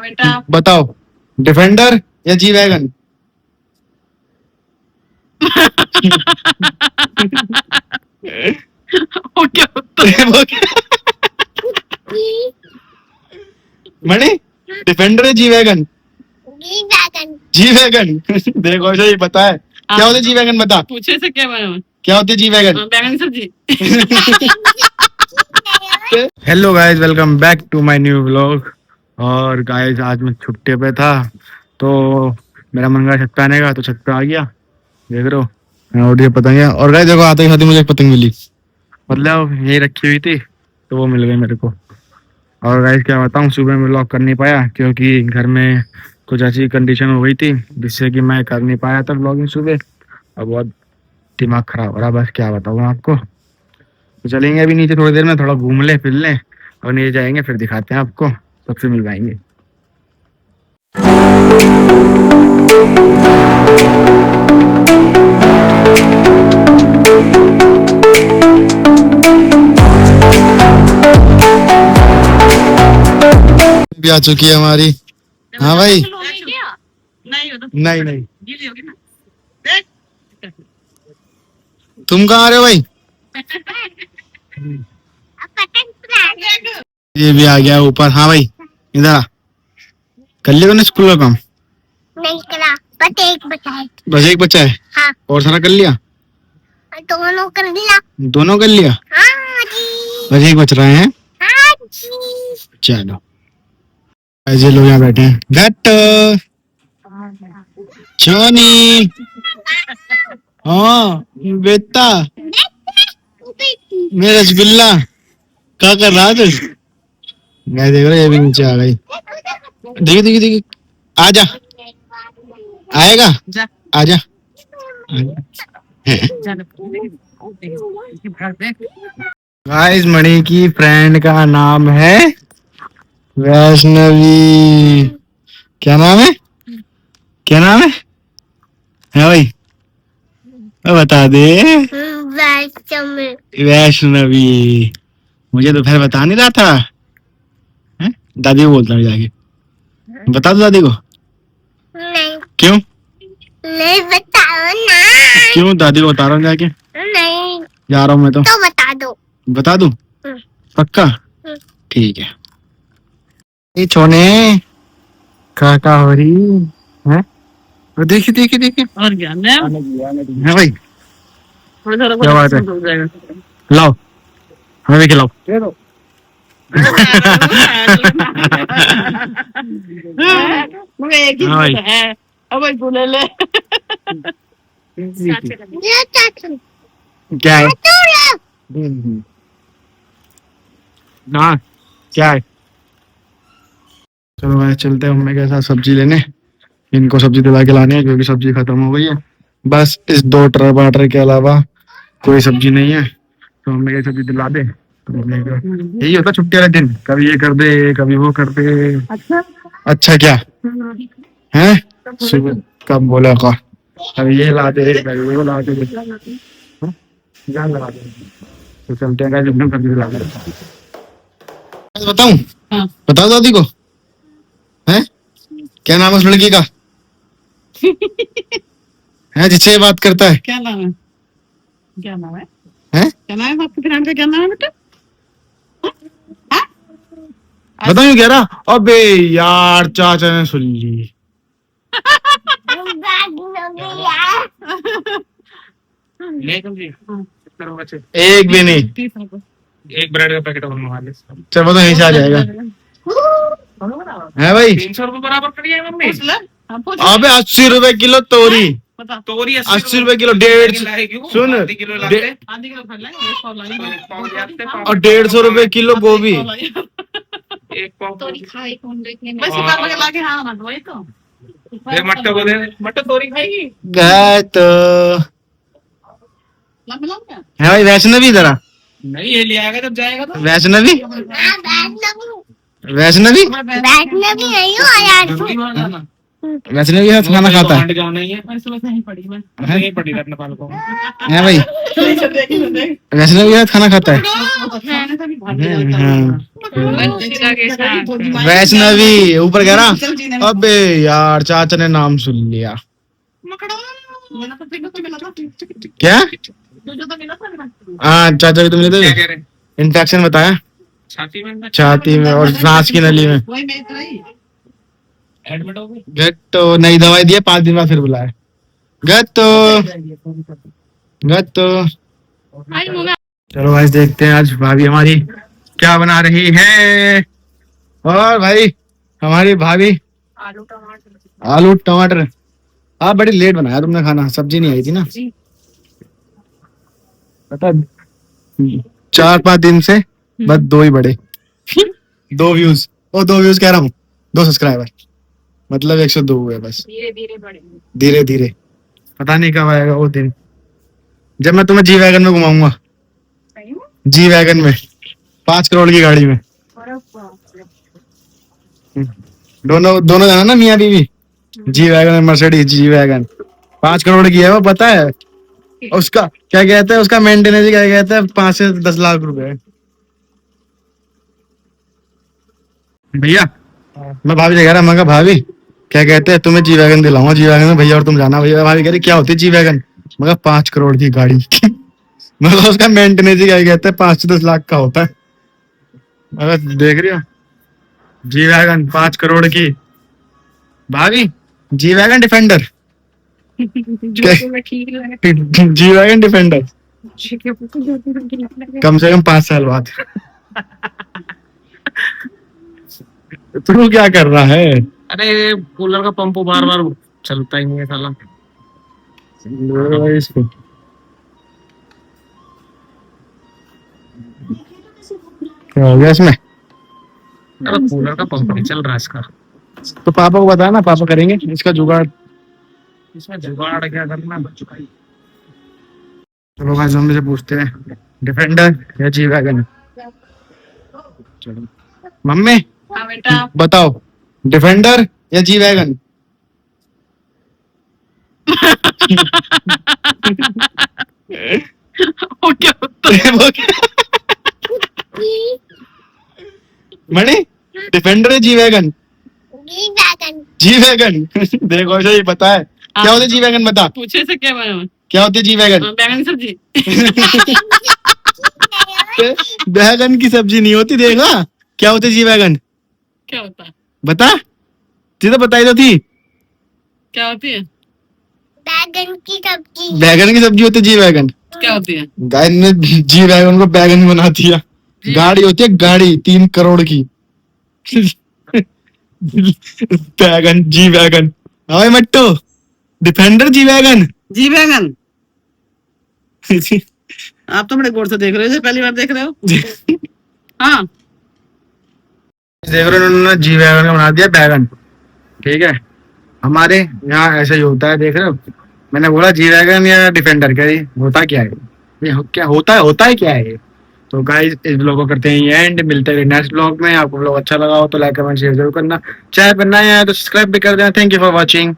बेटा बताओ, डिफेंडर या जी वैगन? ओके मणि, डिफेंडर या जी वैगन? G wagon. देखो ऐसा ही पता है क्या होता है जी वैगन, बता। पूछे से क्या बना क्या होती है जी वैगन? बैंगन की सब्जी। Hello guys, welcome back to my new vlog. और गाइस आज मैं छुट्टी पे था तो मेरा मन करा छत पे आने का, तो छत पे आ गया। देख रहे हो, और ये पतंग है। और गाइस देखो, आते ही साथ ही मुझे एक पतंग मिली, मतलब यही रखी हुई थी तो वो मिल गई मेरे को। और गाइस क्या बताऊं, सुबह में व्लॉग कर नहीं पाया क्योंकि घर में कुछ ऐसी कंडीशन हो गई थी जिससे कि मैं कर नहीं पाया था व्लॉगिंग सुबह। अब बहुत दिमाग खराब हो रहा, बस क्या बताऊं आपको। तो चलेंगे अभी नीचे थोड़ी देर में, थोड़ा घूम ले फिर ले, और नीचे जाएंगे फिर दिखाते हैं आपको, सबसे मिलवाएंगे। भी आ चुकी है हमारी। हाँ भाई। नहीं नहीं, तुम कहाँ आ रहे हो भाई? ये भी आ गया ऊपर। हाँ भाई, इधर आ। कर लिया तूने स्कूल का काम? नहीं करा, बस एक बचा है। बस एक बच्चा है? हाँ। और सारा कर लिया? दोनों कर लिया। दोनों कर लिया? हाँ जी। बस एक बच रहे हैं। हाँ जी। चलो, ऐसे लोग यहाँ बैठे हैं। गट्टो, छोनी, हाँ बेटा, मेरा रसगुल्ला क्या कर रहा था? मैं देख रहा, ये भी नीचे आ गई। देखिए देखिए देखिए, आजा, आएगा, आजा। गाइस मणि की फ्रेंड का नाम है वैष्णवी। क्या नाम है? क्या नाम है भाई? बता दे। वैष्णवी। मुझे तो फिर बता नहीं रहा था। है? दादी को बोलता हूँ जाके, बता दो दादी को। नहीं। क्यों? नहीं बताओ ना। क्यों? दादी को बता रहा हूँ जाके। नहीं। जा रहा हूँ मैं तो बता दो। बता दूं? पक्का? ठीक है। ये छोने का हो रही है? देखिए देखिए देखिए। और क्या है भाई? क्या बात है? है? लाओ, हमें भी खिलाओ। एक ही हाँ भाई। है। अब भाई बोले ले। ये चाचू। क्या है? चाचू। हाँ क्या है? चलो भाई चलते हैं मम्मी के साथ सब्जी लेने। इनको सब्जी दिला के लानी है क्योंकि सब्जी खत्म हो गई है। बस इस 2 टमाटर के अलावा कोई सब्जी नहीं है, तो मम्मी की सब्जी दिला दे। तो मम्मी का यही होता छुट्टी वाले दिन, कभी ये कर दे कभी वो कर दे। अच्छा क्या है? सुबह कब बोला का, कभी ये ला दे कभी वो ला दे। जान लगा दे। तो चलते हैं गाइस, सब्जी दिला दे। बताऊं? हाँ। बताओ दादी को। है क्या नाम है उस लड़की का? है जिससे ये बात करता है? क्या नाम है? क्या नाम है? हैं? क्या नाम है आपके फ्रेंड का? क्या नाम है बेटा? बताऊं कह रहा? अबे यार चाचा ने सुन ली। एक भी नहीं, एक ब्रेड का पैकेट और मंगा ले। चल बताओ यहीं से आ जाएगा। है भाई? 300 रुपए बराबर कर दिया है मम्मी। अबे 80 रुपए किलो तोरी। तोरी 80 रुपए किलो। 150 सुन, आधी किलो खा लेंगे। और 150 रुपए किलो गोभी। एक पाव तोरी खाई कौन देखने में? बस कर लगे लाके। हाँ ना वही तो। फिर मट्टो को दे। मट्टो तोरी खाएगी? गए तो है भाई। वैष्णवी इधर आ। नहीं ये ले आएगा जब जाएगा तो। वैष्णवी, वैष्णवी बैठने भी नहीं हो यार। वैष्णवी के साथ खाना खाता है? जाना ही है। हैं? यहीं पड़ी रत्न पाल को। है भाई, वैष्णवी के साथ खाना खाता है? हाँ। वैष्णवी ऊपर कह रहा, अबे यार चाचा ने नाम सुन लिया। क्या? हाँ चाचा भी तो मिले क्या थे। कह रहे हैं? इन्फेक्शन बताया छाती में और सांस की नली में। एडमिट हो गए? गट्टो नई दवाई दी है, 5 दिन बाद फिर बुलाया। गट्टो गट्टो। चलो भाई देखते हैं आज भाभी हमारी क्या बना रही है। और भाई हमारी भाभी आलू टमाटर। हाँ बड़ी लेट बनाया तुमने खाना, सब्जी नहीं आई थी ना पता। 4-5 दिन से बस 2 ही बड़े 2 व्यूज, ओ 2 व्यूज कह रहा हूँ, 2 सब्सक्राइबर, मतलब 102 हुए बस। धीरे धीरे पता नहीं कब आएगा वो दिन जब मैं तुम्हें जी वैगन में घुमाऊंगा। जी वैगन में 5 करोड़ की गाड़ी में। दोनों दोनों जाना ना मियाँ बीवी। G wagon Mercedes G wagon 5 crore की है वो, पता है उसका क्या कहते हैं, उसका मेंटेनेंस क्या कहते हैं 5 से 10 लाख रुपए। भैया मैं भाभी से कह रहा, मैं कहा भाभी क्या कहते हैं तुम्हें जी वैगन दिलाऊंगा, जी वैगन में भैया और तुम जाना। भैया भाभी कह रही क्या होती है जी वैगन, मैं कहा 5 करोड़ की गाड़ी मतलब उसका मेंटेनेंस क्या कहते हैं 5 से 10 लाख का होता है। अगर देख रही हो जी वैगन 5 करोड़ की भाभी, G wagon defender G wagon defender कम से कम 5 साल बाद। तू क्या कर रहा है? अरे कूलर का पंप बार बार चलता ही नहीं है साला। इसको क्या हो गया इसमें? अरे कूलर का पंप नहीं चल रहा इसका। तो पापा को बताया ना, पापा करेंगे इसका जुगाड़। इसमें जुगाड़ क्या करना। चलो भाई हम से पूछते हैं डिफेंडर या जी वैगन। चलो मम्मी बताओ डिफेंडर या जी वैगन। मणि डिफेंडर या जी वैगन। जी वैगन देखो सही पता है क्या होता है जी वैगन, बता पूछे से क्या बना क्या होती है जी वैगन। बैंगन की सब्जी। बैगन की सब्जी नहीं होती, देखा क्या होती है जी वैगन क्या होता है? बता, तुझे तो बताई तो थी। क्या होती है? बैगन की सब्जी। बैगन की सब्जी होती है जी वैगन। क्या होती है? गाय ने जी वैगन को बैगन बना दिया। गाड़ी होती है गाड़ी 3 करोड़ की बैगन जी वैगन। ओए मट्टू डिफेंडर जी वैगन। जी बैंगन। आप तो बड़े गौर से देख रहे हो, पहली बार देख रहे हो। हाँ देख रहे हो उन्होंने जी वैगन का बना दिया बैगन। ठीक है हमारे यहाँ ऐसा ही होता है, देख रहे हो। मैंने बोला जी वैगन या डिफेंडर, क्या ये होता क्या है, ये क्या होता है क्या है ये। तो गाइस इस ब्लॉग को करते हैं एंड, मिलते हैं नेक्स्ट ब्लॉग में। आपको ब्लॉग अच्छा लगा हो तो लाइक कमेंट शेयर जरूर करना, चाहे पर नया है तो सब्सक्राइब भी कर देना। Thank you for watching.